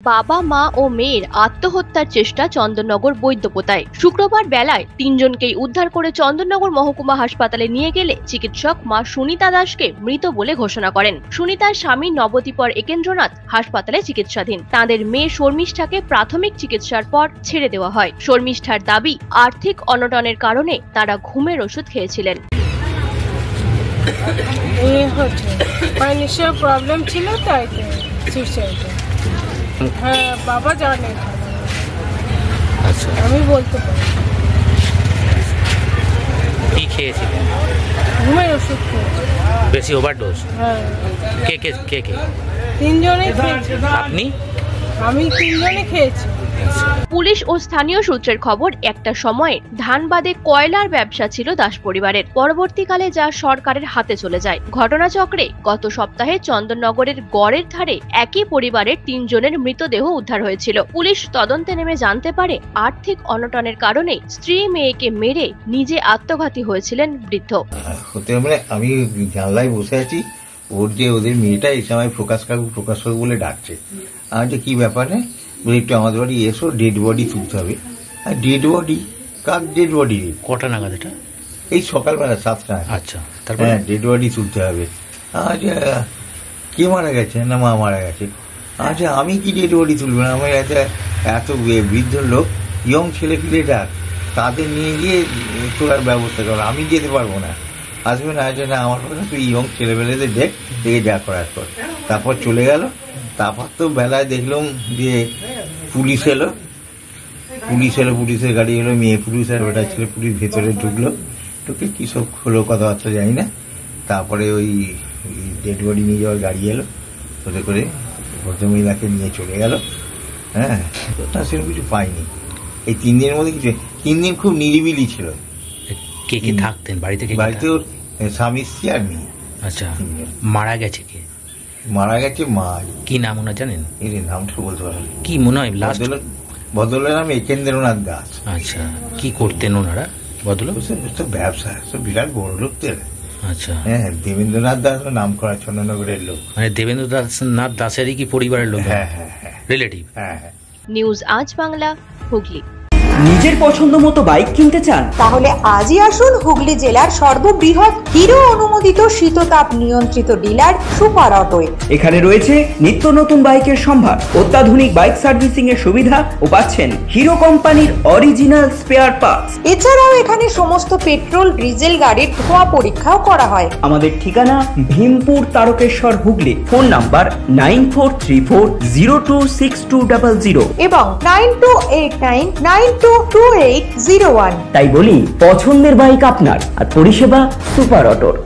বাবা মা ও মেয়ের আত্মহত্যার চেষ্টা চন্দননগর বৈদ্যপোতায়। শুক্রবার বেলায় তিনজনকেই উদ্ধার করে চন্দননগর মহকুমা হাসপাতালে নিয়ে গেলে চিকিৎসক মা সুনিতা দাসকে মৃত বলে ঘোষণা করেন। সুনিতার স্বামী নবদ্বীপর একেন্দ্রনাথ হাসপাতালে চিকিৎসাধীন। তাঁদের মেয়ে শর্মিষ্ঠাকে প্রাথমিক চিকিৎসার পর ছেড়ে দেওয়া হয়। শর্মিষ্ঠার দাবি, আর্থিক অনটনের কারণে তারা ঘুমের ওষুধ খেয়েছিলেন। ফাইন্যান্সিয়াল প্রবলেম ছিল তাই সুইসাইড। হ্যাঁ, বাবা জানে। আচ্ছা, আমি বলতে পারি। কি খেয়েছিলেন? ঘুমের ওষুধ খেয়েছি। বেশি ওভারডোজ? হ্যাঁ। কে কে কে কে? তিনজনেই খেয়েছি। আপনি? আমি তিনজনে খেয়েছি। পুলিশ ও স্থানীয় সূত্রের খবর, একটা সময়ে ধানবাদে কয়লার ব্যবসা ছিল দাস পরিবারের। পরবর্তীকালে যা সরকারের হাতে চলে যায়। ঘটনাচক্রে গত সপ্তাহে চন্দননগরের গড়ের ধারে একই পরিবারের তিনজনের মৃতদেহ উদ্ধার হয়েছিল। পুলিশ তদন্তে নেমে জানতে পারে, আর্থিক অনটনের কারণে স্ত্রী মেয়েকে মেরে নিজে আত্মঘাতী হয়েছিলেন বৃদ্ধ। হতে পারে আমি জানলায় বসে আছি, ওদের মেয়েটা এই সময় প্রকাশ কাকু বলে ডাকছে। আমি যে কি ব্যাপারে একটু আমাদের বাড়ি এসো, ডেড বডি তুলতে হবে। Dead body? কার ডেড বডি? কটা নাগাদ এটা? এই সকালবেলা 7টা। আচ্ছা, হ্যাঁ, ডেড বডি তুলতে হবে। আচ্ছা, কে মারা গেছে? না মা মারা গেছে। আচ্ছা, আমি কি ডেড বডি তুলবো না? আমার এত বৃদ্ধ লোক, ইয়ং ছেলে ফিলে ডাক, তাদের নিয়ে গিয়ে তোলার ব্যবস্থা করো, আমি যেতে পারবো না। আসবে না? আছে না, আমার কথা তুই ইয়ং ছেলেবেলেদের দেখে যা করার কর। তারপর চলে গেল। তারপর তো বেলায় দেখলাম যে পুলিশ এলো, পুলিশের গাড়ি এলো, মেয়ে পুলিশ আর ওটা ছেলে পুলিশ ভেতরে ঢুকলো। ঢুকে কি সব হলো কথাবার্তা জানি না। তারপরে ওই ডেড বডি নিয়ে যাওয়ার গাড়ি এলো, ওতে করে ভদ্রমহিলাকে নিয়ে চলে গেল। হ্যাঁ, না সেরকম কিছু পাইনি। এই 3 দিনের মধ্যে কিছু, 3 দিন খুব নিরিবিলি ছিল। কে কে থাকতেন বাড়িতে? বাড়িতে ওর স্বামী, স্ত্রী আর মেয়ে। আচ্ছা, মারা গেছে কে? মারা গেছে মা। কি নাম ওনার জানেন? এই নামটা বলতে পারেন। কি মনে হয়? ভদ্রলোকের নাম একেন্দ্রনাথ দাস। আচ্ছা, কি করতেন ওনারা ভদ্রলোক? ব্যবসা, সব বিরাট বড় লোক তো। আচ্ছা, হ্যাঁ, দেবেন্দ্রনাথ দাস নাম করা চন্দননগরের লোক। মানে দেবেন্দ্রনাথ দাসেরই কি পরিবারের লোক? হ্যাঁ হ্যাঁ হ্যাঁ, রিলেটিভ। হ্যাঁ হ্যাঁ। নিউজ আজ বাংলা, হুগলি। নিজের পছন্দ মতো বাইক কিনতে চান? তাহলে আজই আসুন হুগলি জেলার সর্ববৃহৎ হিরো অনুমোদিত শীততাপ নিয়ন্ত্রিত ডিলার সুপার অটোয়। এখানে রয়েছে নিত্য নতুন বাইকের সম্ভার, অত্যাধুনিক বাইক সার্ভিসিং এর সুবিধা ও পাচ্ছেন হিরো কোম্পানির অরিজিনাল স্পেয়ার পার্টস। এছাড়াও এখানে সমস্ত পেট্রোল ডিজেল গাড়ির ধোঁয়া পরীক্ষাও করা হয়। আমাদের ঠিকানা ভীমপুর তারকেশ্বর হুগলি। ফোন নাম্বার 9434026200 এবং 9289922801। তাই বলি, পছন্দের বাইক আপনার আর পরিষেবা সুপার অটোর।